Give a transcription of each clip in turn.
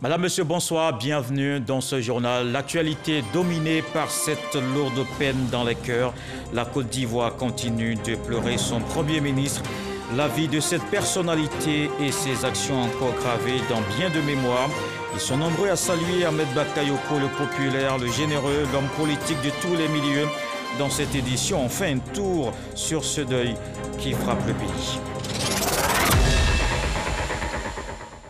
Madame, Monsieur, bonsoir, bienvenue dans ce journal. L'actualité dominée par cette lourde peine dans les cœurs. La Côte d'Ivoire continue de pleurer son Premier ministre. La vie de cette personnalité et ses actions encore gravées dans bien de mémoires. Ils sont nombreux à saluer Ahmed Bakayoko, le populaire, le généreux, l'homme politique de tous les milieux. Dans cette édition, on fait un tour sur ce deuil qui frappe le pays.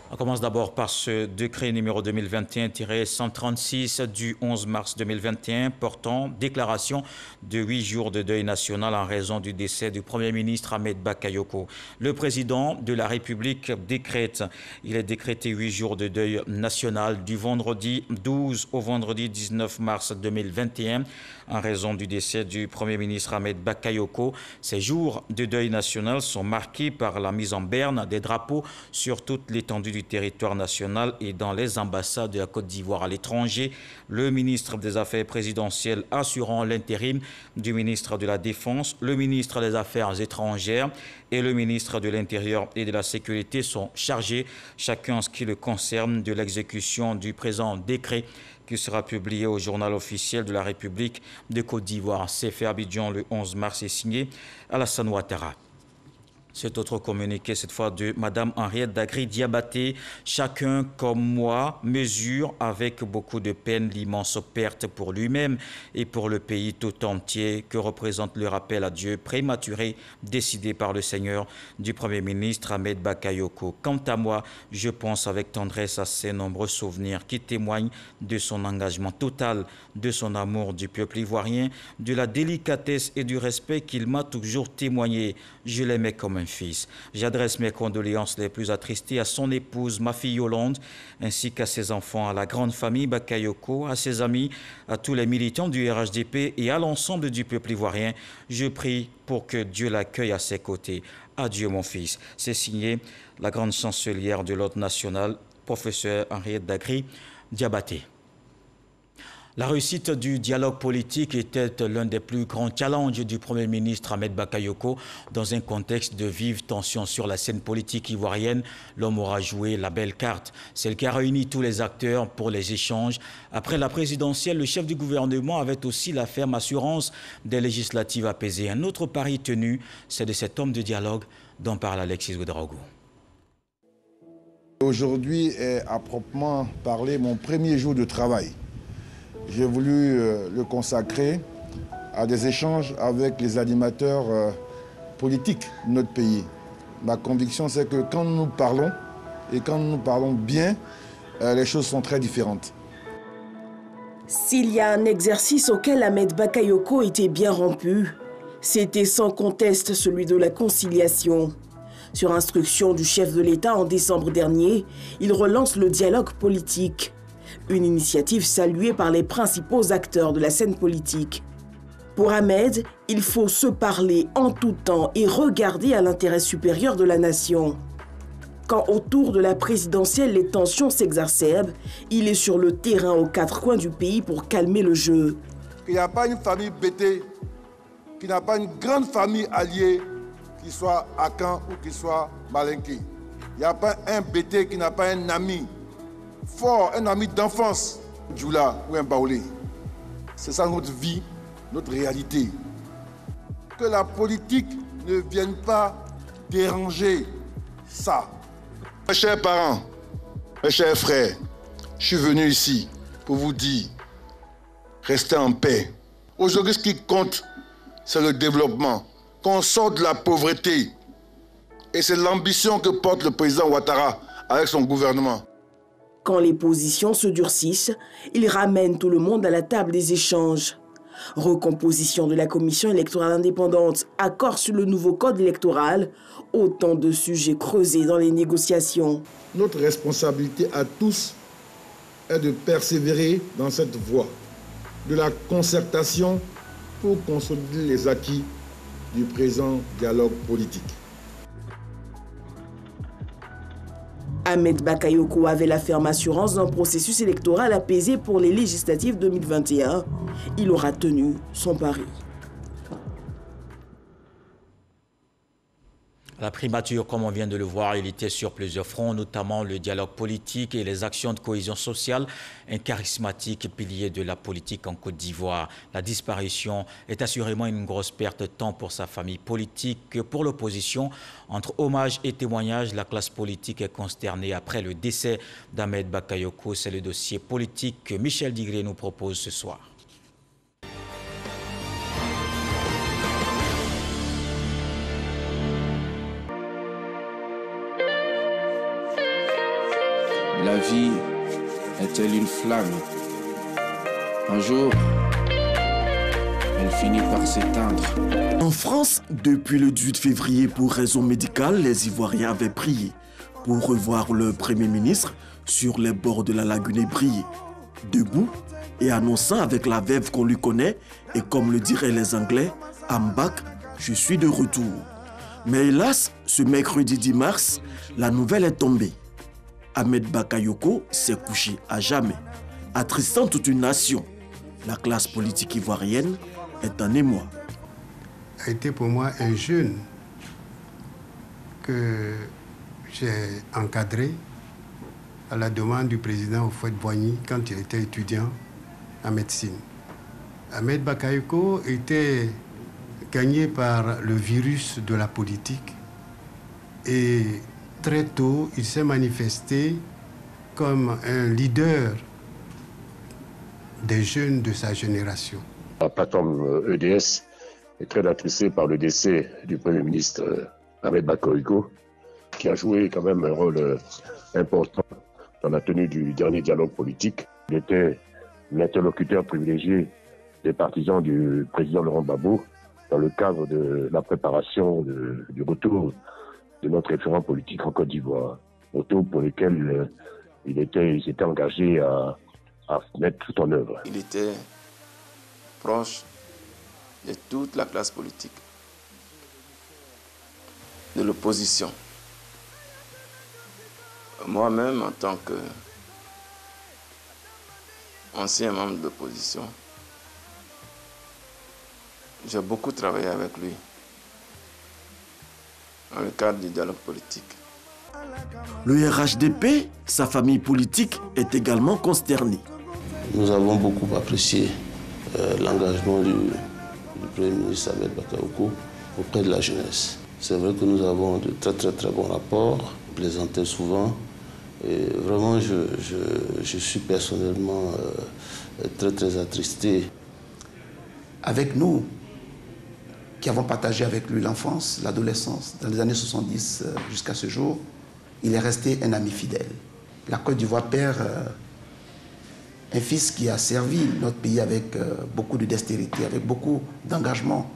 On commence d'abord par ce décret numéro 2021-136 du 11 mars 2021 portant déclaration de 8 jours de deuil national en raison du décès du Premier ministre Ahmed Bakayoko. Le président de la République décrète, il est décrété 8 jours de deuil national du vendredi 12 au vendredi 19 mars 2021 en raison du décès du Premier ministre Ahmed Bakayoko. Ces jours de deuil national sont marqués par la mise en berne des drapeaux sur toute l'étendue du territoire national et dans les ambassades de la Côte d'Ivoire à l'étranger. Le ministre des Affaires présidentielles assurant l'intérim du ministre de la Défense, le ministre des Affaires étrangères et le ministre de l'Intérieur et de la Sécurité sont chargés, chacun en ce qui le concerne, de l'exécution du présent décret qui sera publié au journal officiel de la République de Côte d'Ivoire. C'est fait à Abidjan le 11 mars et signé Alassane Ouattara. Cet autre communiqué, cette fois de Mme Henriette Dagri Diabaté. Chacun, comme moi, mesure avec beaucoup de peine l'immense perte pour lui-même et pour le pays tout entier que représente le rappel à Dieu prématuré décidé par le Seigneur du Premier ministre Ahmed Bakayoko. Quant à moi, je pense avec tendresse à ces nombreux souvenirs qui témoignent de son engagement total, de son amour du peuple ivoirien, de la délicatesse et du respect qu'il m'a toujours témoigné. Je l'aimais comme un fils. J'adresse mes condoléances les plus attristées à son épouse, ma fille Yolande, ainsi qu'à ses enfants, à la grande famille Bakayoko, à ses amis, à tous les militants du RHDP et à l'ensemble du peuple ivoirien. Je prie pour que Dieu l'accueille à ses côtés. Adieu mon fils. C'est signé la grande chancelière de l'Ordre national, professeur Henriette Dagri Diabaté. La réussite du dialogue politique était l'un des plus grands challenges du Premier ministre Ahmed Bakayoko. Dans un contexte de vive tension sur la scène politique ivoirienne, l'homme aura joué la belle carte, celle qui a réuni tous les acteurs pour les échanges. Après la présidentielle, le chef du gouvernement avait aussi la ferme assurance des législatives apaisées. Un autre pari tenu, c'est de cet homme de dialogue dont parle Alexis Ouedraogo. Aujourd'hui est à proprement parler mon premier jour de travail. J'ai voulu le consacrer à des échanges avec les animateurs politiques de notre pays. Ma conviction, c'est que quand nous parlons, et quand nous parlons bien, les choses sont très différentes. S'il y a un exercice auquel Ahmed Bakayoko était bien rompu, c'était sans conteste celui de la conciliation. Sur instruction du chef de l'État en décembre dernier, il relance le dialogue politique. Une initiative saluée par les principaux acteurs de la scène politique. Pour Ahmed, il faut se parler en tout temps et regarder à l'intérêt supérieur de la nation. Quand autour de la présidentielle les tensions s'exacerbent, il est sur le terrain aux quatre coins du pays pour calmer le jeu. Il n'y a pas une famille bêtée, qui n'a pas une grande famille alliée, qui soit Akan ou qui soit Malinké. Il n'y a pas un bêté qui n'a pas un ami fort, un ami d'enfance, Djoula ou un Baoulé. C'est ça notre vie, notre réalité. Que la politique ne vienne pas déranger ça. Mes chers parents, mes chers frères, je suis venu ici pour vous dire, restez en paix. Aujourd'hui, ce qui compte, c'est le développement. Qu'on sorte de la pauvreté. Et c'est l'ambition que porte le président Ouattara avec son gouvernement. Quand les positions se durcissent, il ramène tout le monde à la table des échanges. Recomposition de la commission électorale indépendante, accord sur le nouveau code électoral, autant de sujets creusés dans les négociations. Notre responsabilité à tous est de persévérer dans cette voie de la concertation pour consolider les acquis du présent dialogue politique. Ahmed Bakayoko avait la ferme assurance d'un processus électoral apaisé pour les législatives 2021. Il aura tenu son pari. À la primature, comme on vient de le voir, il était sur plusieurs fronts, notamment le dialogue politique et les actions de cohésion sociale, un charismatique pilier de la politique en Côte d'Ivoire. La disparition est assurément une grosse perte de temps pour sa famille politique que pour l'opposition. Entre hommages et témoignages, la classe politique est consternée après le décès d'Ahmed Bakayoko. C'est le dossier politique que Michel Digré nous propose ce soir. La vie est-elle une flamme? Un jour, elle finit par s'éteindre. En France, depuis le 18 février, pour raison médicale, les Ivoiriens avaient prié pour revoir le Premier ministre sur les bords de la lagune ébriée, debout et annonçant avec la verve qu'on lui connaît, et comme le diraient les Anglais, « I'm back, je suis de retour ». Mais hélas, ce mercredi 10 mars, la nouvelle est tombée. Ahmed Bakayoko s'est couché à jamais, attristant toute une nation. La classe politique ivoirienne est en émoi. A été pour moi un jeune que j'ai encadré à la demande du président Houphouët-Boigny quand il était étudiant en médecine. Ahmed Bakayoko était gagné par le virus de la politique et très tôt, il s'est manifesté comme un leader des jeunes de sa génération. La plateforme EDS est très attristée par le décès du Premier ministre Ahmed Bakayoko, qui a joué quand même un rôle important dans la tenue du dernier dialogue politique. Il était l'interlocuteur privilégié des partisans du président Laurent Gbagbo dans le cadre de la préparation du retour de notre référent politique en Côte d'Ivoire, retour pour lequel il s'était engagé à mettre tout en œuvre. Il était proche de toute la classe politique, de l'opposition. Moi-même, en tant qu'ancien membre de l'opposition, j'ai beaucoup travaillé avec lui dans le cadre du dialogue politique. Le RHDP, sa famille politique, est également consternée. Nous avons beaucoup apprécié l'engagement du Premier ministre Ahmed Bakayoko auprès de la jeunesse. C'est vrai que nous avons de très bons rapports, on plaisantait souvent. Et vraiment, je suis personnellement très attristé. Avec nous, qui avons partagé avec lui l'enfance, l'adolescence, dans les années 70 jusqu'à ce jour, il est resté un ami fidèle. La Côte d'Ivoire perd un fils qui a servi notre pays avec beaucoup de dextérité, avec beaucoup d'engagement.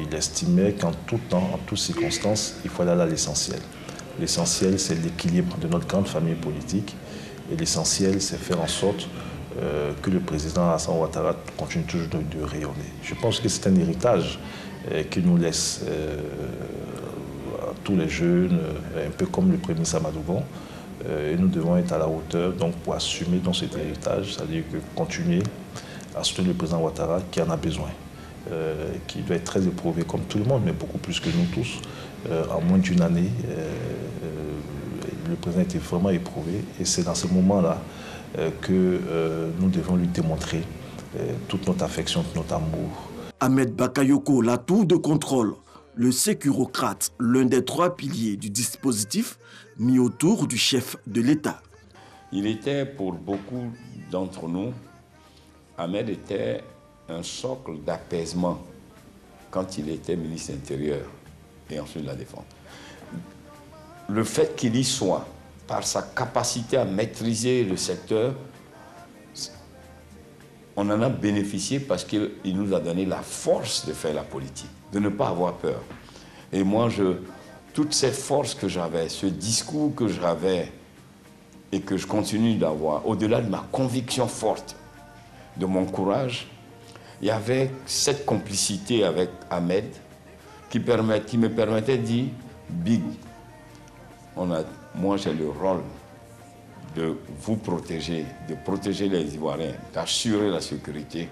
Il estimait qu'en tout temps, en toutes circonstances, il faut aller à l'essentiel. L'essentiel, c'est l'équilibre de notre grande famille politique. Et l'essentiel, c'est faire en sorte que le président Alassane Ouattara continue toujours de rayonner. Je pense que c'est un héritage qu'il nous laisse à tous les jeunes, un peu comme le premier Samadougon. Et nous devons être à la hauteur donc, pour assumer dans cet héritage, c'est-à-dire que continuer à soutenir le président Ouattara qui en a besoin, qui doit être très éprouvé comme tout le monde, mais beaucoup plus que nous tous. En moins d'une année, le président était vraiment éprouvé et c'est dans ce moment-là que nous devons lui démontrer toute notre affection, tout notre amour. Ahmed Bakayoko, la tour de contrôle, le sécurocrate, l'un des 3 piliers du dispositif mis autour du chef de l'État. Il était pour beaucoup d'entre nous, Ahmed était un socle d'apaisement quand il était ministre intérieur et ensuite de la Défense. Le fait qu'il y soit, par sa capacité à maîtriser le secteur, on en a bénéficié parce qu'il nous a donné la force de faire la politique, de ne pas avoir peur. Et moi, toute cette force que j'avais, ce discours que j'avais et que je continue d'avoir, au-delà de ma conviction forte, de mon courage, il y avait cette complicité avec Ahmed qui me permettait de dire, Big, moi j'ai le rôle de vous protéger, de protéger les Ivoiriens, d'assurer la sécurité.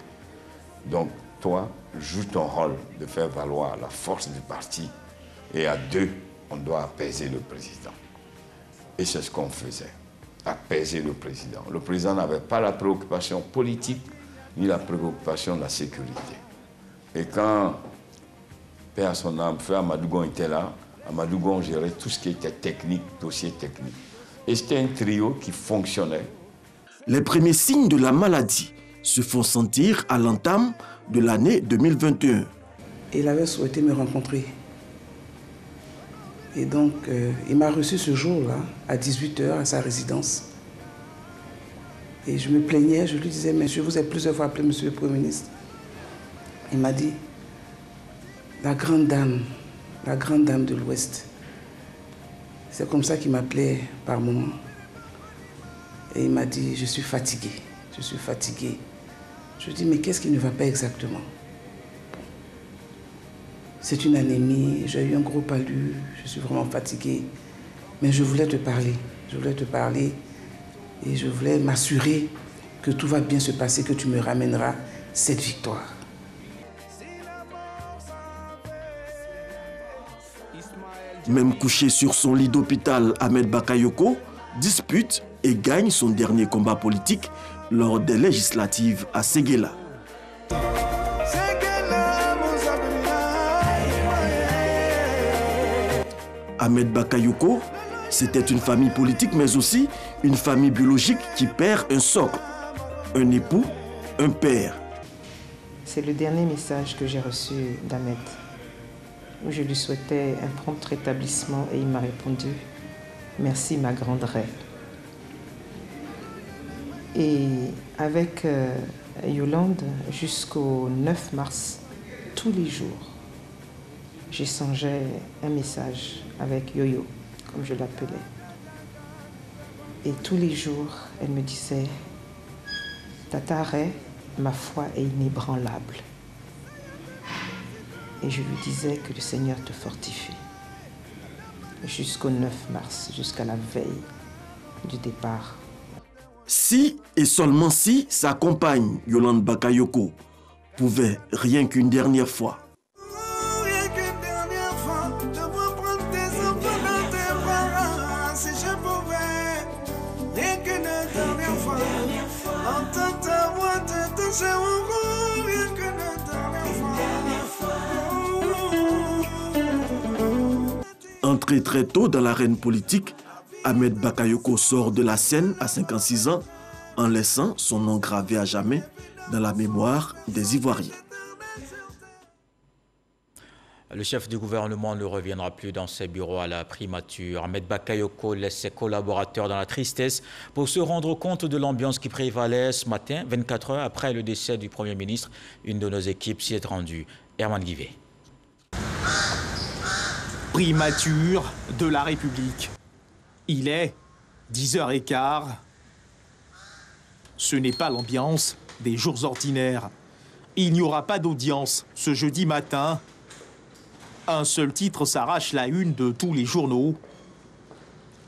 Donc toi, joue ton rôle de faire valoir la force du parti et à 2, on doit apaiser le président. Et c'est ce qu'on faisait, apaiser le président. Le président n'avait pas la préoccupation politique, ni la préoccupation de la sécurité. Et quand, Père à son âme, Frère Amadougon était là, Amadougon gérait tout ce qui était technique, dossier technique. Et c'était un trio qui fonctionnait. Les premiers signes de la maladie se font sentir à l'entame de l'année 2021. Il avait souhaité me rencontrer. Et donc, il m'a reçu ce jour-là, à 18 h, à sa résidence. Et je me plaignais, je lui disais, mais je vous ai plusieurs fois appelé Monsieur le Premier ministre. Il m'a dit, la grande dame de l'Ouest. C'est comme ça qu'il m'appelait par moment. Et il m'a dit, je suis fatigué, je suis fatigué. Je lui dis, mais qu'est-ce qui ne va pas exactement? C'est une anémie, j'ai eu un gros palu, je suis vraiment fatigué. Mais je voulais te parler, et je voulais m'assurer que tout va bien se passer, que tu me ramèneras cette victoire. Même couché sur son lit d'hôpital, Ahmed Bakayoko dispute et gagne son dernier combat politique lors des législatives à Séguéla. Ahmed Bakayoko, c'était une famille politique, mais aussi une famille biologique qui perd un socle, un époux, un père. C'est le dernier message que j'ai reçu d'Ahmed, où je lui souhaitais un prompt rétablissement et il m'a répondu « Merci ma grande reine ». Et avec Yolande, jusqu'au 9 mars, tous les jours, j'échangeais un message avec Yoyo, comme je l'appelais. Et tous les jours, elle me disait « Tata Ray, ma foi est inébranlable ». Et je lui disais que le Seigneur te fortifie. Jusqu'au 9 mars, jusqu'à la veille du départ. Si et seulement si sa compagne, Yolande Bakayoko, pouvait rien qu'une dernière fois entré très tôt dans l'arène politique, Ahmed Bakayoko sort de la scène à 56 ans en laissant son nom gravé à jamais dans la mémoire des Ivoiriens. Le chef du gouvernement ne reviendra plus dans ses bureaux à la primature. Ahmed Bakayoko laisse ses collaborateurs dans la tristesse pour se rendre compte de l'ambiance qui prévalait ce matin, 24 heures après le décès du Premier ministre. Une de nos équipes s'y est rendue. Herman Guivet. Primature de la République. Il est 10h15. Ce n'est pas l'ambiance des jours ordinaires. Il n'y aura pas d'audience ce jeudi matin. Un seul titre s'arrache la une de tous les journaux.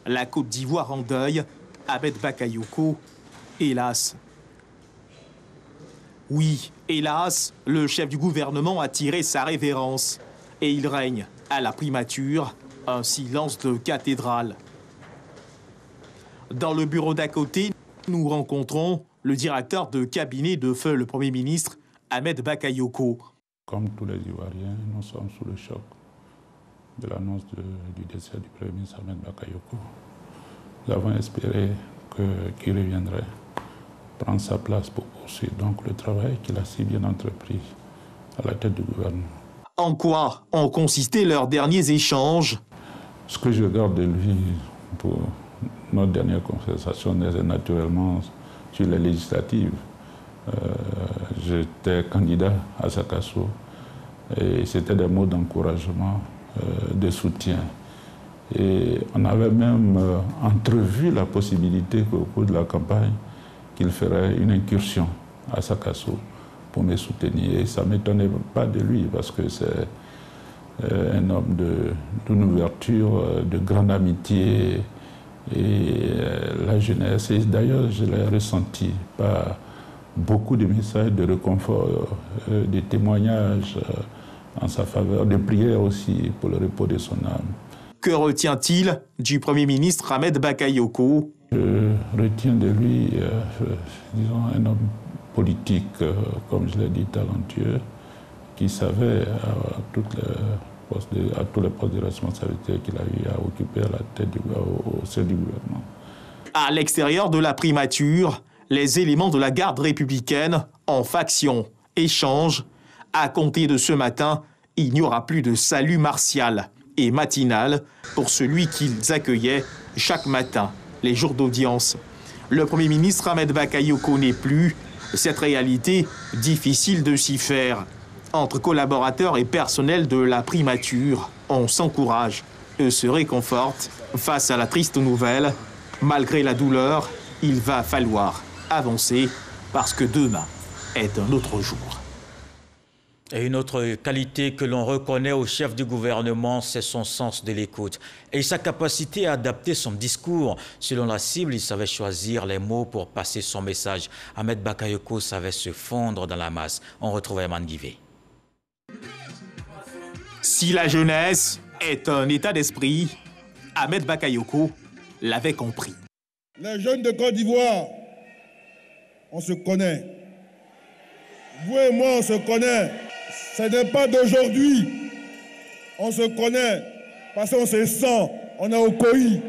La Côte d'Ivoire en deuil, Ahmed Bakayoko, hélas. Oui, hélas, le chef du gouvernement a tiré sa révérence. Et il règne à la primature un silence de cathédrale. Dans le bureau d'à côté, nous rencontrons le directeur de cabinet de feu le Premier ministre, Ahmed Bakayoko. Comme tous les Ivoiriens, nous sommes sous le choc de l'annonce du décès du Premier ministre Ahmed Bakayoko. Nous avons espéré qu'il reviendrait prendre sa place pour poursuivre donc le travail qu'il a si bien entrepris à la tête du gouvernement. En quoi ont consisté leurs derniers échanges? Ce que je regarde de lui pour notre dernière conversation est naturellement sur les législatives. J'étais candidat à Sakasso et c'était des mots d'encouragement, de soutien. Et on avait même entrevu la possibilité qu'au cours de la campagne, qu'il ferait une incursion à Sakasso pour me soutenir. Et ça ne m'étonnait pas de lui parce que c'est un homme d'une ouverture, de grande amitié et la jeunesse. Et d'ailleurs, je l'ai ressenti par beaucoup de messages de réconfort, de témoignages en sa faveur, de prières aussi pour le repos de son âme. Que retient-il du Premier ministre Ahmed Bakayoko? Je retiens de lui, disons, un homme politique, comme je l'ai dit, talentueux, qui savait à tous les postes de responsabilité qu'il a eu à occuper à la tête au sein du gouvernement. À l'extérieur de la primature, les éléments de la garde républicaine en faction échangent. À compter de ce matin, il n'y aura plus de salut martial et matinal pour celui qu'ils accueillaient chaque matin, les jours d'audience. Le Premier ministre Ahmed Bakayoko n'est plus. Cette réalité, difficile de s'y faire. Entre collaborateurs et personnel de la primature, on s'encourage et se réconforte face à la triste nouvelle. Malgré la douleur, il va falloir avancer parce que demain est un autre jour. Et une autre qualité que l'on reconnaît au chef du gouvernement, c'est son sens de l'écoute et sa capacité à adapter son discours. Selon la cible, il savait choisir les mots pour passer son message. Ahmed Bakayoko savait se fondre dans la masse. On retrouve Eman Guivé. Si la jeunesse est un état d'esprit, Ahmed Bakayoko l'avait compris. Les jeunes de Côte d'Ivoire, on se connaît. Vous et moi, on se connaît. Ce n'est pas d'aujourd'hui. On se connaît parce qu'on se sent. On est au COI.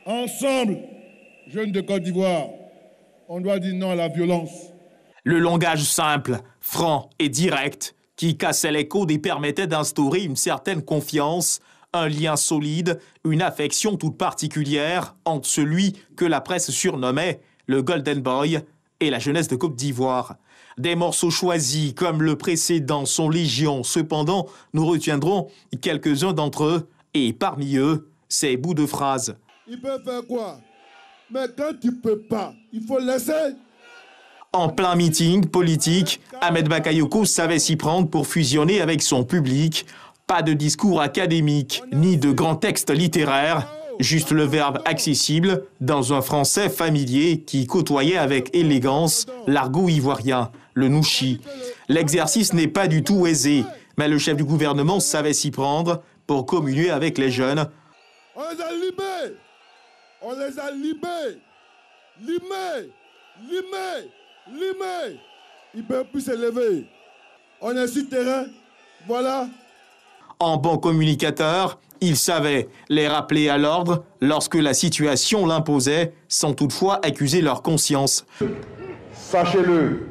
Ensemble, jeunes de Côte d'Ivoire, on doit dire non à la violence. Le langage simple, franc et direct qui cassait les codes et permettait d'instaurer une certaine confiance, un lien solide, une affection toute particulière entre celui que la presse surnommait le Golden Boy et la jeunesse de Côte d'Ivoire. Des morceaux choisis comme le précédent sont légion. Cependant, nous retiendrons quelques-uns d'entre eux et parmi eux, ces bouts de phrases. Il peut faire quoi? Mais quand tu peux pas, il faut laisser. En plein meeting politique, Ahmed Bakayoko savait s'y prendre pour fusionner avec son public. Pas de discours académique, ni de grands textes littéraires, juste le verbe accessible dans un français familier qui côtoyait avec élégance l'argot ivoirien, le nouchi. L'exercice n'est pas du tout aisé, mais le chef du gouvernement savait s'y prendre pour communier avec les jeunes. On les a limés. On les a limés. Limés. Limés. Limés. Ils ne peuvent plus s'élever. On est sur terrain. Voilà. En bon communicateur, il savait les rappeler à l'ordre lorsque la situation l'imposait, sans toutefois accuser leur conscience. Sachez-le,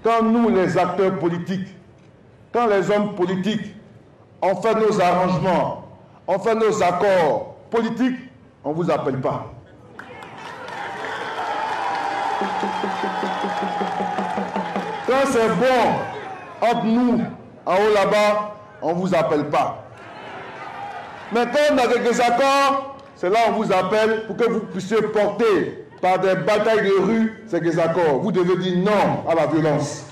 quand nous, les acteurs politiques, quand les hommes politiques, on fait nos arrangements, on fait nos accords politiques, on ne vous appelle pas. Quand c'est bon entre nous, en haut là-bas, on ne vous appelle pas. Mais quand on a quelques accords, c'est là qu'on vous appelle pour que vous puissiez porter par des batailles de rue ces accords. Vous devez dire non à la violence.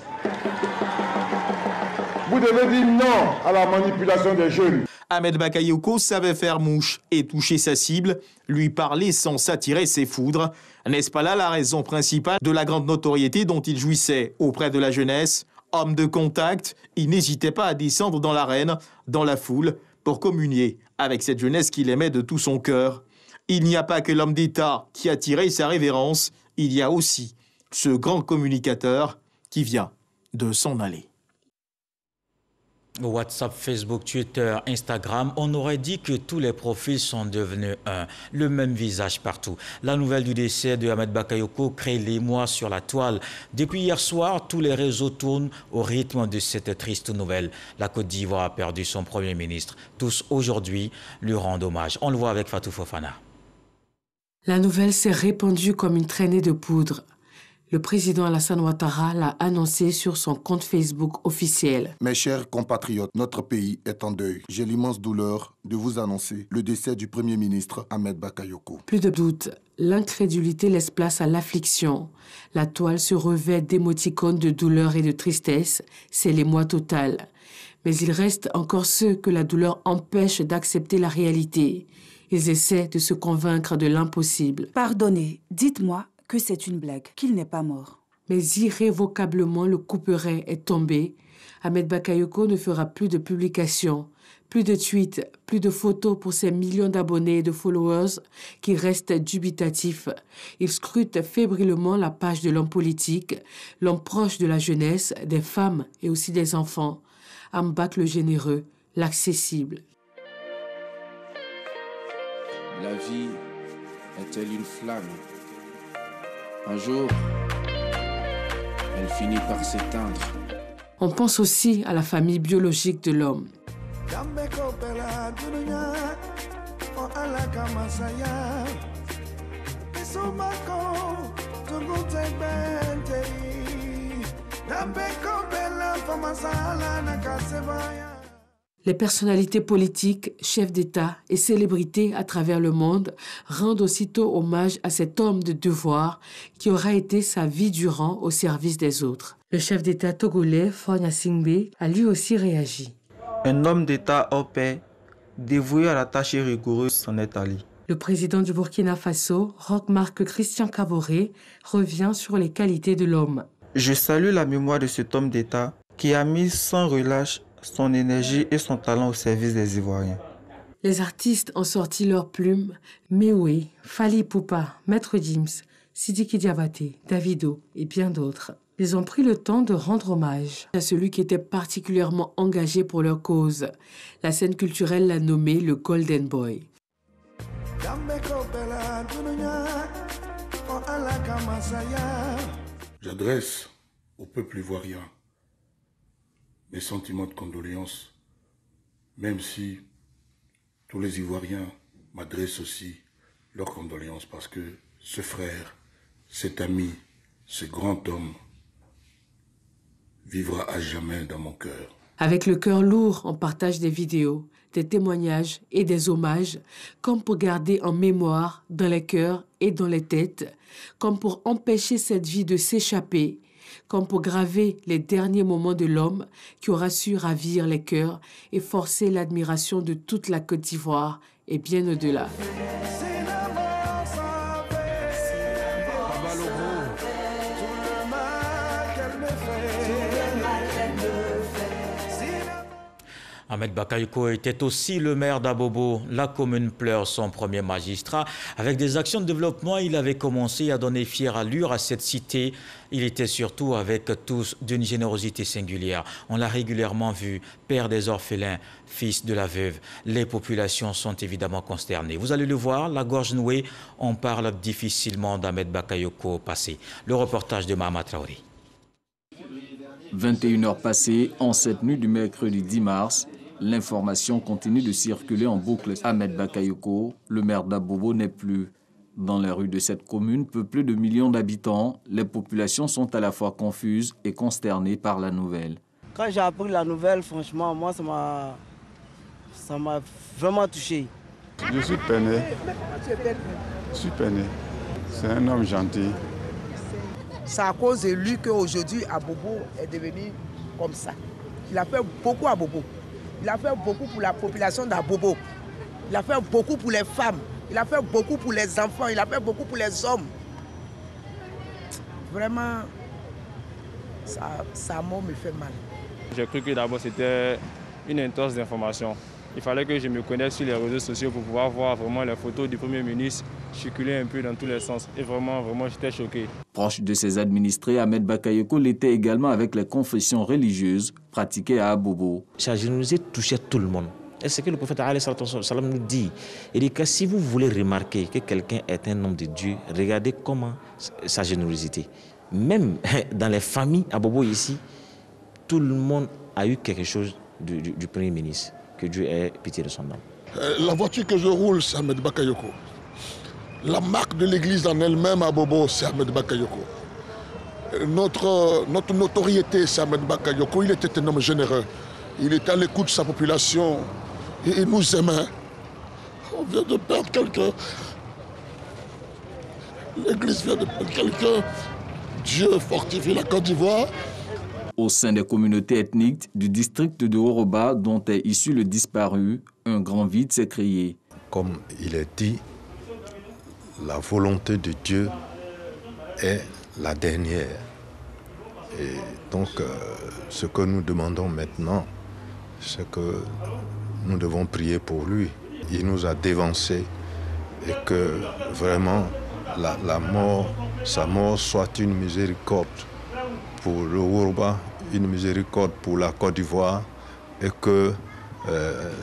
Vous devez dire non à la manipulation des jeunes. Ahmed Bakayoko savait faire mouche et toucher sa cible, lui parler sans s'attirer ses foudres. N'est-ce pas là la raison principale de la grande notoriété dont il jouissait auprès de la jeunesse? Homme de contact, il n'hésitait pas à descendre dans l'arène, dans la foule, pour communier avec cette jeunesse qu'il aimait de tout son cœur. Il n'y a pas que l'homme d'État qui attirait sa révérence, il y a aussi ce grand communicateur qui vient de s'en aller. WhatsApp, Facebook, Twitter, Instagram, on aurait dit que tous les profils sont devenus un, le même visage partout. La nouvelle du décès de Ahmed Bakayoko crée l'émoi sur la toile. Depuis hier soir, tous les réseaux tournent au rythme de cette triste nouvelle. La Côte d'Ivoire a perdu son Premier ministre. Tous aujourd'hui lui rendent hommage. On le voit avec Fatou Fofana. La nouvelle s'est répandue comme une traînée de poudre. Le président Alassane Ouattara l'a annoncé sur son compte Facebook officiel. Mes chers compatriotes, notre pays est en deuil. J'ai l'immense douleur de vous annoncer le décès du Premier ministre Ahmed Bakayoko. Plus de doute, l'incrédulité laisse place à l'affliction. La toile se revêt d'émoticônes de douleur et de tristesse. C'est l'émoi total. Mais il reste encore ceux que la douleur empêche d'accepter la réalité. Ils essaient de se convaincre de l'impossible. Pardonnez, dites-moi que c'est une blague, qu'il n'est pas mort. mais irrévocablement le couperet est tombé. Ahmed Bakayoko ne fera plus de publications, plus de tweets, plus de photos pour ses millions d'abonnés et de followers qui restent dubitatifs. Il scrute fébrilement la page de l'homme politique, l'homme proche de la jeunesse, des femmes et aussi des enfants. Ambak le généreux, l'accessible. La vie est-elle une flamme? Un jour, elle finit par s'éteindre. On pense aussi à la famille biologique de l'homme. Les personnalités politiques, chefs d'État et célébrités à travers le monde rendent aussitôt hommage à cet homme de devoir qui aura été sa vie durant au service des autres. Le chef d'État togolais, Faure Gnassingbé, a lui aussi réagi. Un homme d'État hors pair, dévoué à la tâche rigoureuse, s'en est allé. Le président du Burkina Faso, Roch-Marc Christian Kaboré, revient sur les qualités de l'homme. Je salue la mémoire de cet homme d'État qui a mis sans relâche son énergie et son talent au service des Ivoiriens. Les artistes ont sorti leurs plumes. Mewé, Fally Ipupa, Maître Gims, Sidiki Diabaté, Davido et bien d'autres. Ils ont pris le temps de rendre hommage à celui qui était particulièrement engagé pour leur cause. La scène culturelle l'a nommé le Golden Boy. J'adresse au peuple ivoirien mes sentiments de condoléances, même si tous les Ivoiriens m'adressent aussi leurs condoléances parce que ce frère, cet ami, ce grand homme vivra à jamais dans mon cœur. Avec le cœur lourd, on partage des vidéos, des témoignages et des hommages, comme pour garder en mémoire, dans les cœurs et dans les têtes, comme pour empêcher cette vie de s'échapper, comme pour graver les derniers moments de l'homme qui aura su ravir les cœurs et forcer l'admiration de toute la Côte d'Ivoire et bien au-delà. Ahmed Bakayoko était aussi le maire d'Abobo. La commune pleure son premier magistrat. Avec des actions de développement, il avait commencé à donner fière allure à cette cité. Il était surtout avec tous d'une générosité singulière. On l'a régulièrement vu, père des orphelins, fils de la veuve. Les populations sont évidemment consternées. Vous allez le voir, la gorge nouée, on parle difficilement d'Ahmed Bakayoko au passé. Le reportage de Mahama Traoré. 21 heures passées, en cette nuit du mercredi 10 mars, l'information continue de circuler en boucle. Ahmed Bakayoko, le maire d'Abobo, n'est plus. Dans les rues de cette commune, peuplée de millions d'habitants, les populations sont à la fois confuses et consternées par la nouvelle. Quand j'ai appris la nouvelle, franchement, moi, ça m'a vraiment touché. Je suis peiné. C'est un homme gentil. C'est à cause de lui qu'aujourd'hui Abobo est devenu comme ça. Il a fait beaucoup à Abobo. Il a fait beaucoup pour la population d'Abobo. Il a fait beaucoup pour les femmes. Il a fait beaucoup pour les enfants. Il a fait beaucoup pour les hommes. Vraiment, sa mort me fait mal. J'ai cru que d'abord c'était une intense d'information. Il fallait que je me connecte sur les réseaux sociaux pour pouvoir voir vraiment les photos du Premier ministre circuler un peu dans tous les sens. Et vraiment, j'étais choqué. Proche de ses administrés, Ahmed Bakayoko l'était également avec les confessions religieuses pratiquées à Abobo. Sa générosité touchait tout le monde. Et c'est ce que le prophète nous dit. Il dit que si vous voulez remarquer que quelqu'un est un homme de Dieu, regardez comment sa générosité. Même dans les familles à Abobo ici, tout le monde a eu quelque chose du Premier ministre. Que Dieu ait pitié de son âme. La voiture que je roule, c'est Ahmed Bakayoko. La marque de l'église en elle-même à Bobo, c'est Ahmed Bakayoko. Notre notoriété, c'est Ahmed Bakayoko. Il était un homme généreux. Il était à l'écoute de sa population. Et il nous aimait. On vient de perdre quelqu'un. L'église vient de perdre quelqu'un. Dieu fortifie la Côte d'Ivoire. Au sein des communautés ethniques du district de Oroba, dont est issu le disparu, un grand vide s'est créé. Comme il est dit, la volonté de Dieu est la dernière. Et donc, ce que nous demandons maintenant, c'est que nous devons prier pour lui. Il nous a dévancés et que vraiment sa mort soit une miséricorde pour le Yoruba, une miséricorde pour la Côte d'Ivoire et que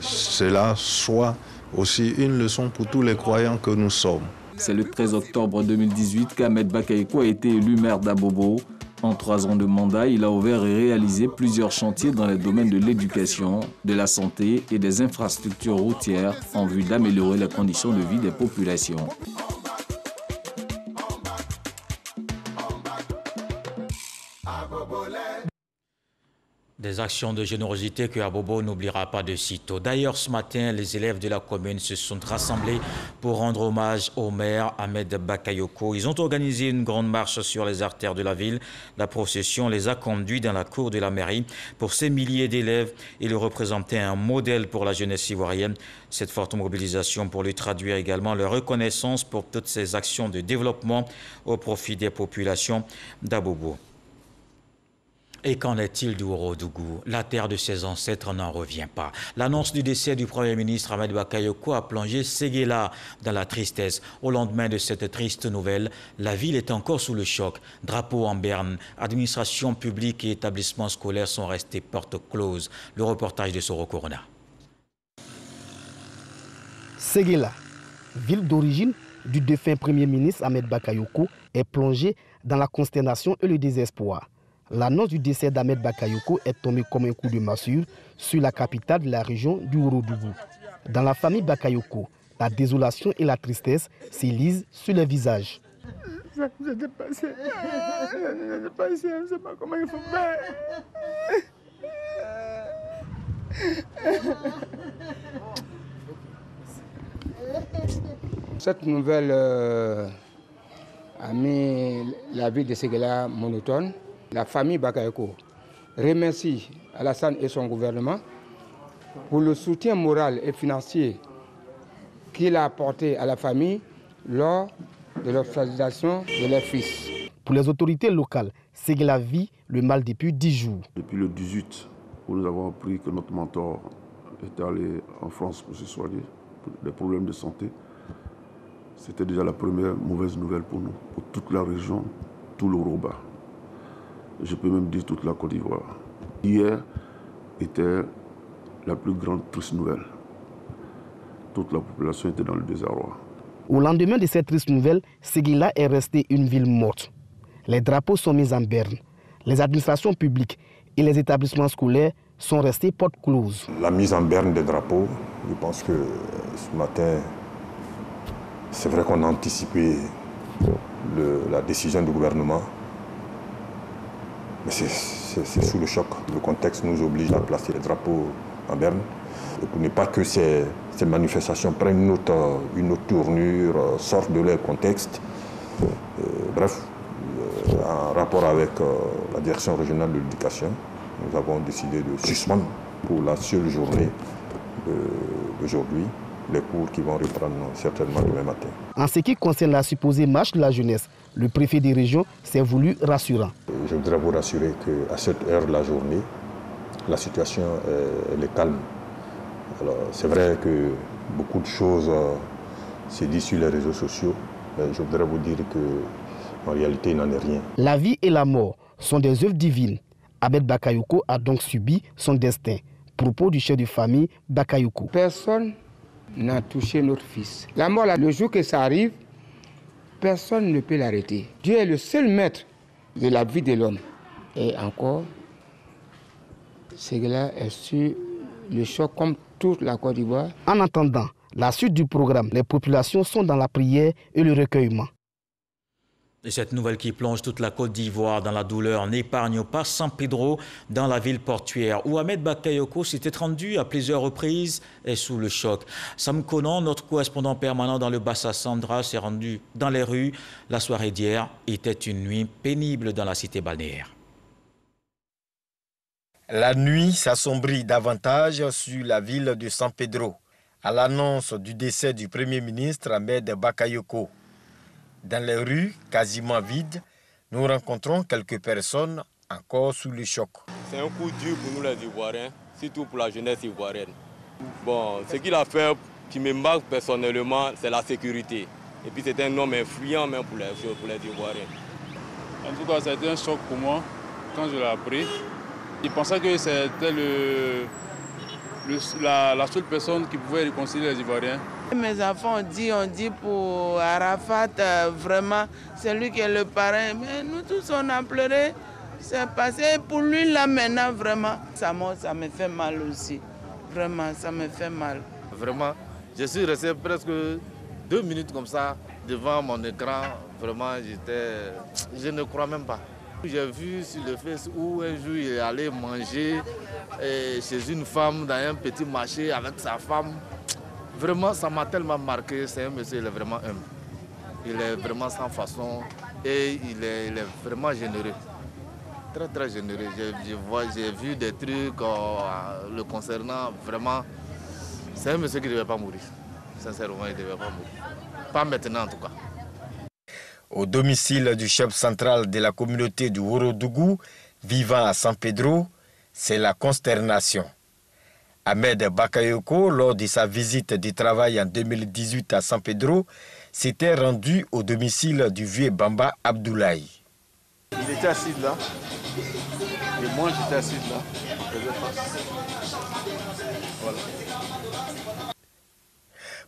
cela soit aussi une leçon pour tous les croyants que nous sommes. C'est le 13 octobre 2018 qu'Ahmed Bakayoko a été élu maire d'Abobo. En 3 ans de mandat, il a ouvert et réalisé plusieurs chantiers dans les domaines de l'éducation, de la santé et des infrastructures routières en vue d'améliorer les conditions de vie des populations. Des actions de générosité que Abobo n'oubliera pas de sitôt. D'ailleurs, ce matin, les élèves de la commune se sont rassemblés pour rendre hommage au maire Ahmed Bakayoko. Ils ont organisé une grande marche sur les artères de la ville. La procession les a conduits dans la cour de la mairie. Pour ces milliers d'élèves, il représentait un modèle pour la jeunesse ivoirienne. Cette forte mobilisation pour lui traduire également leur reconnaissance pour toutes ces actions de développement au profit des populations d'Abobo. Et qu'en est-il du Ourodougou? La terre de ses ancêtres n'en revient pas. L'annonce du décès du Premier ministre Ahmed Bakayoko a plongé Séguéla dans la tristesse. Au lendemain de cette triste nouvelle, la ville est encore sous le choc. Drapeau en berne, administration publique et établissements scolaires sont restés porte close. Le reportage de Soro Corona. Séguéla, ville d'origine du défunt Premier ministre Ahmed Bakayoko, est plongée dans la consternation et le désespoir. L'annonce du décès d'Ahmed Bakayoko est tombée comme un coup de massue sur la capitale de la région du Ourodougou. Dans la famille Bakayoko, la désolation et la tristesse s'élisent sur les visages. Ça s'est passé. Je ne sais pas comment il faut faire. Cette nouvelle a mis la vie de Séguéla monotone. La famille Bakayoko remercie Alassane et son gouvernement pour le soutien moral et financier qu'il a apporté à la famille lors de l'hospitalisation de leur fils. Pour les autorités locales, Séguéla vit le mal depuis 10 jours. Depuis le 18, où nous avons appris que notre mentor était allé en France pour se soigner, pour des problèmes de santé, c'était déjà la première mauvaise nouvelle pour nous, pour toute la région, tout le Yoruba. Je peux même dire toute la Côte d'Ivoire. Hier était la plus grande triste nouvelle. Toute la population était dans le désarroi. Au lendemain de cette triste nouvelle, Séguéla est restée une ville morte. Les drapeaux sont mis en berne. Les administrations publiques et les établissements scolaires sont restés porte close. La mise en berne des drapeaux, je pense que ce matin, c'est vrai qu'on a anticipé la décision du gouvernement. Mais c'est sous le choc. Le contexte nous oblige à placer les drapeaux en berne. Et pour ne pas que ces manifestations prennent une autre tournure, sortent de leur contexte. Bref, en rapport avec la direction régionale de l'éducation, nous avons décidé de suspendre pour la seule journée d'aujourd'hui les cours qui vont reprendre certainement demain matin. En ce qui concerne la supposée marche de la jeunesse, le préfet des régions s'est voulu rassurant. Je voudrais vous rassurer qu'à cette heure de la journée, la situation elle est calme. C'est vrai que beaucoup de choses se disent sur les réseaux sociaux, mais je voudrais vous dire qu'en réalité, il n'en est rien. La vie et la mort sont des œuvres divines. Ahmed Bakayoko a donc subi son destin. Propos du chef de famille Bakayoko. Personne n'a touché notre fils. La mort, là, le jour que ça arrive, personne ne peut l'arrêter. Dieu est le seul maître de la vie de l'homme. Et encore, Séguéla est sur le choc comme toute la Côte d'Ivoire. En attendant la suite du programme, les populations sont dans la prière et le recueillement. Et cette nouvelle qui plonge toute la Côte d'Ivoire dans la douleur n'épargne pas San Pedro, dans la ville portuaire, où Ahmed Bakayoko s'était rendu à plusieurs reprises et sous le choc. Sam Conan, notre correspondant permanent dans le Bassa Sandra, s'est rendu dans les rues. La soirée d'hier était une nuit pénible dans la cité balnéaire. La nuit s'assombrit davantage sur la ville de San Pedro, à l'annonce du décès du Premier ministre Ahmed Bakayoko. Dans les rues quasiment vides, nous rencontrons quelques personnes encore sous le choc. C'est un coup dur pour nous les Ivoiriens, surtout pour la jeunesse ivoirienne. Bon, ce qu'il a fait qui me marque personnellement, c'est la sécurité. Et puis c'est un homme influent même pour les Ivoiriens. En tout cas, ça a été un choc pour moi quand je l'ai appris. Je pensais que c'était la seule personne qui pouvait réconcilier les Ivoiriens. Mes enfants on dit pour Arafat, vraiment, c'est lui qui est le parrain. Mais nous tous, on a pleuré. C'est passé pour lui là maintenant, vraiment. Ça me fait mal aussi. Vraiment, ça me fait mal. Vraiment, je suis resté presque 2 minutes comme ça devant mon écran. Vraiment, je ne crois même pas. J'ai vu sur le Facebook où un jour il est allé manger chez une femme dans un petit marché avec sa femme. Vraiment, ça m'a tellement marqué. C'est un monsieur, il est vraiment humble. Il est vraiment sans façon et il est vraiment généreux. Très, très généreux. J'ai vu des trucs le concernant. Vraiment, c'est un monsieur qui ne devait pas mourir. Sincèrement, il ne devait pas mourir. Pas maintenant, en tout cas. Au domicile du chef central de la communauté du Ourodougou, vivant à San Pedro, c'est la consternation. Ahmed Bakayoko, lors de sa visite de travail en 2018 à San Pedro, s'était rendu au domicile du vieux Bamba Abdoulaye. Il était assis là, et moi j'étais assis là, on faisait face. Voilà.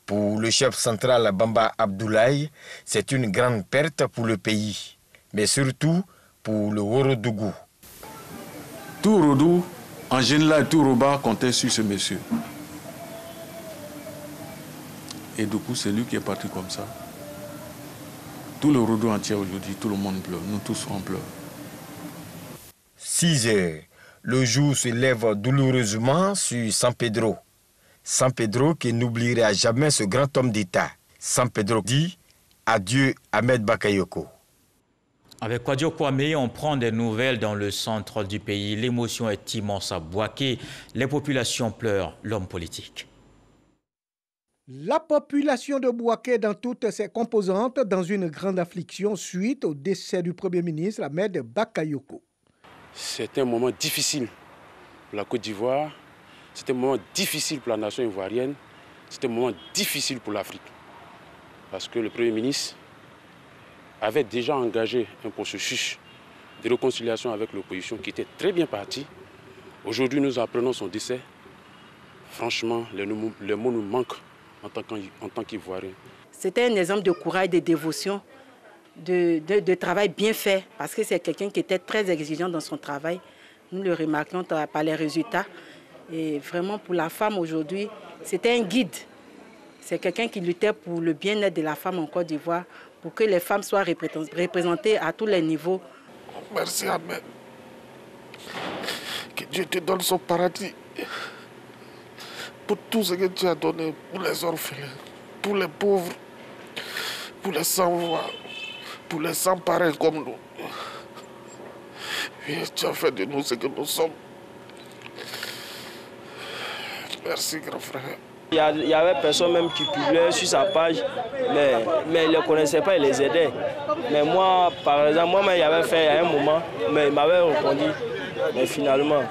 Pour le chef central Bamba Abdoulaye, c'est une grande perte pour le pays, mais surtout pour le Ourodougou. Tout Ourodougou, en général, tout Roba comptait sur ce monsieur. Et du coup, c'est lui qui est parti comme ça. Tout le Ourodougou entier aujourd'hui, tout le monde pleure. Nous tous, on pleure. 6 heures. Le jour se lève douloureusement sur San Pedro. San Pedro qui n'oubliera jamais ce grand homme d'État. San Pedro dit adieu Ahmed Bakayoko. Avec Kwadio Kwame, on prend des nouvelles dans le centre du pays. L'émotion est immense à Bouaké. Les populations pleurent l'homme politique. La population de Bouaké dans toutes ses composantes dans une grande affliction suite au décès du Premier ministre Ahmed Bakayoko. C'est un moment difficile pour la Côte d'Ivoire, c'est un moment difficile pour la nation ivoirienne, c'est un moment difficile pour l'Afrique. Parce que le Premier ministre avait déjà engagé un processus de réconciliation avec l'opposition qui était très bien parti. Aujourd'hui, nous apprenons son décès. Franchement, les mots nous manquent en tant qu'Ivoiriens. C'était un exemple de courage, de dévotion, de travail bien fait, parce que c'est quelqu'un qui était très exigeant dans son travail. Nous le remarquons par les résultats. Et vraiment, pour la femme aujourd'hui, c'était un guide. C'est quelqu'un qui luttait pour le bien-être de la femme en Côte d'Ivoire, pour que les femmes soient représentées à tous les niveaux. Merci Ahmed. Que Dieu te donne son paradis. Pour tout ce que tu as donné, pour les orphelins, pour les pauvres, pour les sans-voix, pour les sans-pareils comme nous. Et tu as fait de nous ce que nous sommes. Merci, grand frère. Il y avait personne même qui publiait sur sa page, mais il ne les connaissait pas, il les aidait. Mais moi, par exemple, moi-même, il avait fait à un moment, mais il m'avait répondu. Mais finalement,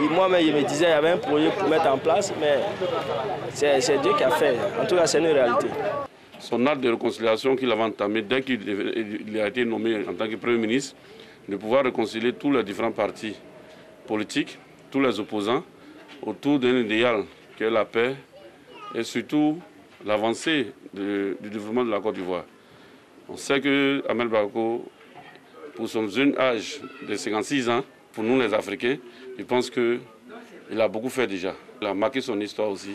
moi-même, il me disait qu'il y avait un projet pour mettre en place, mais c'est Dieu qui a fait. En tout cas, c'est une réalité. Son acte de réconciliation qu'il avait entamé dès qu'il a été nommé en tant que Premier ministre, de pouvoir réconcilier tous les différents partis politiques, tous les opposants, autour d'un idéal qui est la paix et surtout l'avancée du développement de la Côte d'Ivoire. On sait que Ahmed Bakayoko, pour son jeune âge de 56 ans, pour nous les Africains, je pense qu'il a beaucoup fait déjà. Il a marqué son histoire aussi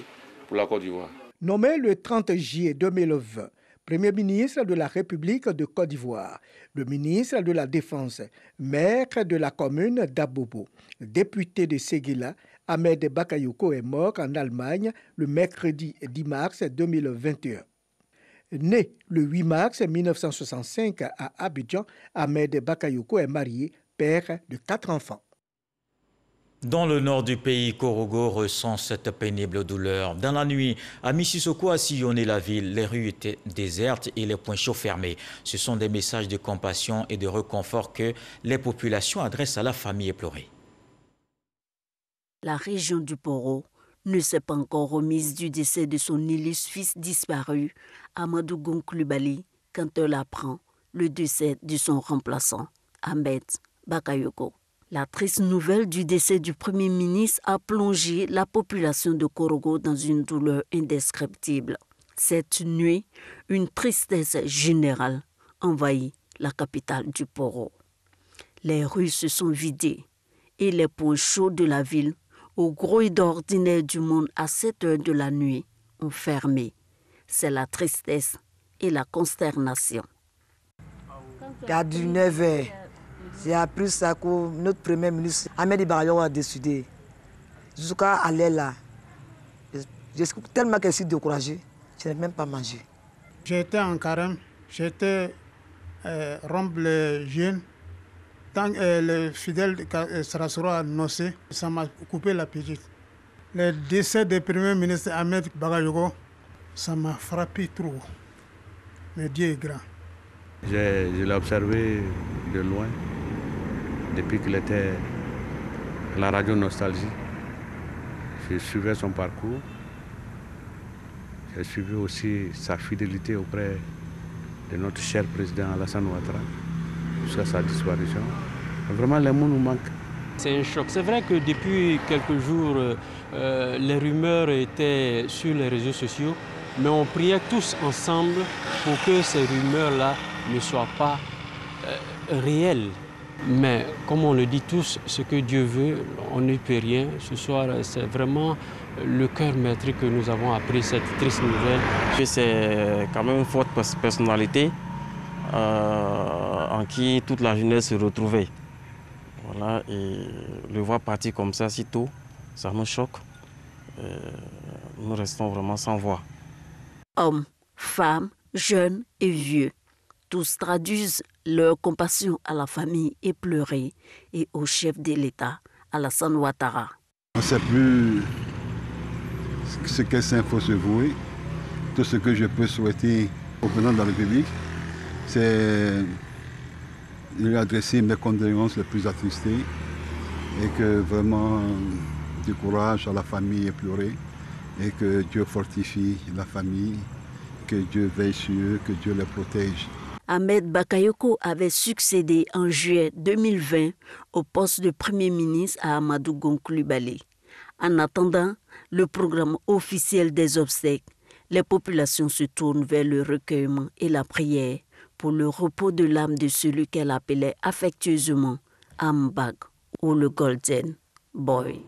pour la Côte d'Ivoire. Nommé le 30 juillet 2020, Premier ministre de la République de Côte d'Ivoire, le ministre de la Défense, maire de la commune d'Abobo, député de Séguéla, Ahmed Bakayoko est mort en Allemagne le mercredi 10 mars 2021. Né le 8 mars 1965 à Abidjan, Ahmed Bakayoko est marié, père de 4 enfants. Dans le nord du pays, Korogo ressent cette pénible douleur. Dans la nuit, à Mississauga a sillonné la ville. Les rues étaient désertes et les points chauds fermés. Ce sont des messages de compassion et de réconfort que les populations adressent à la famille éplorée. La région du Poro ne s'est pas encore remise du décès de son illustre fils disparu, Amadou Gonkulubali, quand elle apprend le décès de son remplaçant, Ahmed Bakayoko. La triste nouvelle du décès du Premier ministre a plongé la population de Korogo dans une douleur indescriptible. Cette nuit, une tristesse générale envahit la capitale du Poro. Les rues se sont vidées et les points chauds de la ville, au gros et d'ordinaire du monde à 7 heures de la nuit, ont fermé. C'est la tristesse et la consternation. À 19h, j'ai appris ça que notre Premier ministre Ahmed Bakayoko a décidé. Jusqu'à aller là, je suis tellement que je suis découragé, je n'ai même pas mangé. J'étais en carême, j'étais rompre les jeûnes. Tant que le fidèle sera annoncé, ça m'a coupé l'appétit. Le décès du Premier ministre Ahmed Bakayoko, ça m'a frappé trop. Mais Dieu est grand. Je l'ai observé de loin, depuis qu'il était à la radio Nostalgie. Je suivais son parcours. J'ai suivi aussi sa fidélité auprès de notre cher président Alassane Ouattara jusqu'à sa disparition. Vraiment, les mots nous manquent. C'est un choc. C'est vrai que depuis quelques jours, les rumeurs étaient sur les réseaux sociaux, mais on priait tous ensemble pour que ces rumeurs-là ne soient pas réelles. Mais comme on le dit tous, ce que Dieu veut, on n'y peut rien. Ce soir, c'est vraiment le cœur meurtri que nous avons appris cette triste nouvelle. C'est quand même une forte personnalité en qui toute la jeunesse se retrouvait. Voilà, et le voir partir comme ça si tôt, ça nous choque. Nous restons vraiment sans voix. Hommes, femmes, jeunes et vieux, tous traduisent leur compassion à la famille éplorée et au chef de l'État, Alassane Ouattara. On ne sait plus ce qu'est saint faut se vouer. Tout ce que je peux souhaiter au président de la République, c'est de lui adresser mes condoléances les plus attristées et que vraiment du courage à la famille éplorée et que Dieu fortifie la famille, que Dieu veille sur eux, que Dieu les protège. Ahmed Bakayoko avait succédé en juillet 2020 au poste de Premier ministre à Amadou Gonkulubali. En attendant le programme officiel des obsèques, les populations se tournent vers le recueillement et la prière pour le repos de l'âme de celui qu'elle appelait affectueusement Ambag ou le Golden Boy.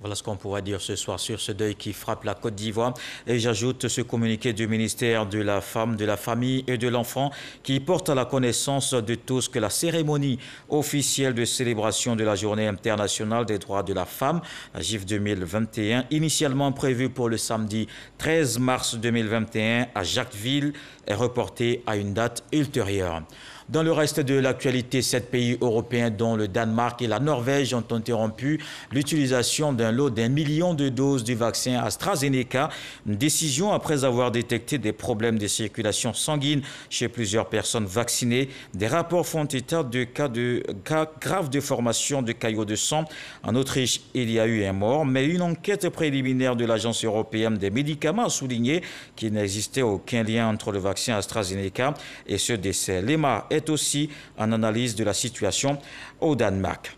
Voilà ce qu'on pourrait dire ce soir sur ce deuil qui frappe la Côte d'Ivoire. Et j'ajoute ce communiqué du ministère de la Femme, de la Famille et de l'Enfant qui porte à la connaissance de tous que la cérémonie officielle de célébration de la Journée internationale des droits de la femme, la GIF 2021, initialement prévue pour le samedi 13 mars 2021 à Jacquesville, est reportée à une date ultérieure. Dans le reste de l'actualité, 7 pays européens dont le Danemark et la Norvège ont interrompu l'utilisation d'un lot d'1 million de doses du vaccin AstraZeneca. Une décision après avoir détecté des problèmes de circulation sanguine chez plusieurs personnes vaccinées. Des rapports font état de cas graves de formation de caillots de sang. En Autriche, il y a eu un mort, mais une enquête préliminaire de l'Agence européenne des médicaments a souligné qu'il n'existait aucun lien entre le vaccin AstraZeneca et ce décès. L'EMA est aussi en analyse de la situation au Danemark.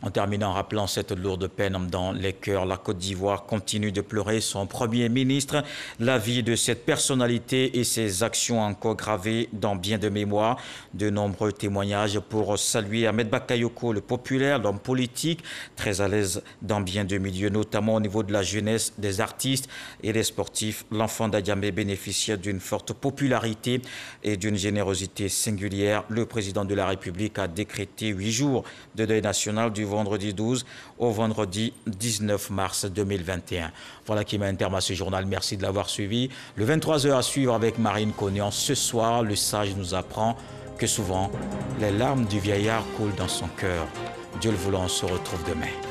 En terminant, en rappelant cette lourde peine dans les cœurs, la Côte d'Ivoire continue de pleurer son Premier ministre. La vie de cette personnalité et ses actions encore gravées dans bien de mémoires. De nombreux témoignages pour saluer Ahmed Bakayoko, le populaire, l'homme politique, très à l'aise dans bien de milieux, notamment au niveau de la jeunesse, des artistes et des sportifs. L'enfant d'Adiamé bénéficiait d'une forte popularité et d'une générosité singulière. Le président de la République a décrété 8 jours de deuil national du vendredi 12 au vendredi 19 mars 2021. Voilà qui met un terme à ce journal. Merci de l'avoir suivi. Le 23h à suivre avec Marine Cognan. Ce soir, le sage nous apprend que souvent, les larmes du vieillard coulent dans son cœur. Dieu le voulant, on se retrouve demain.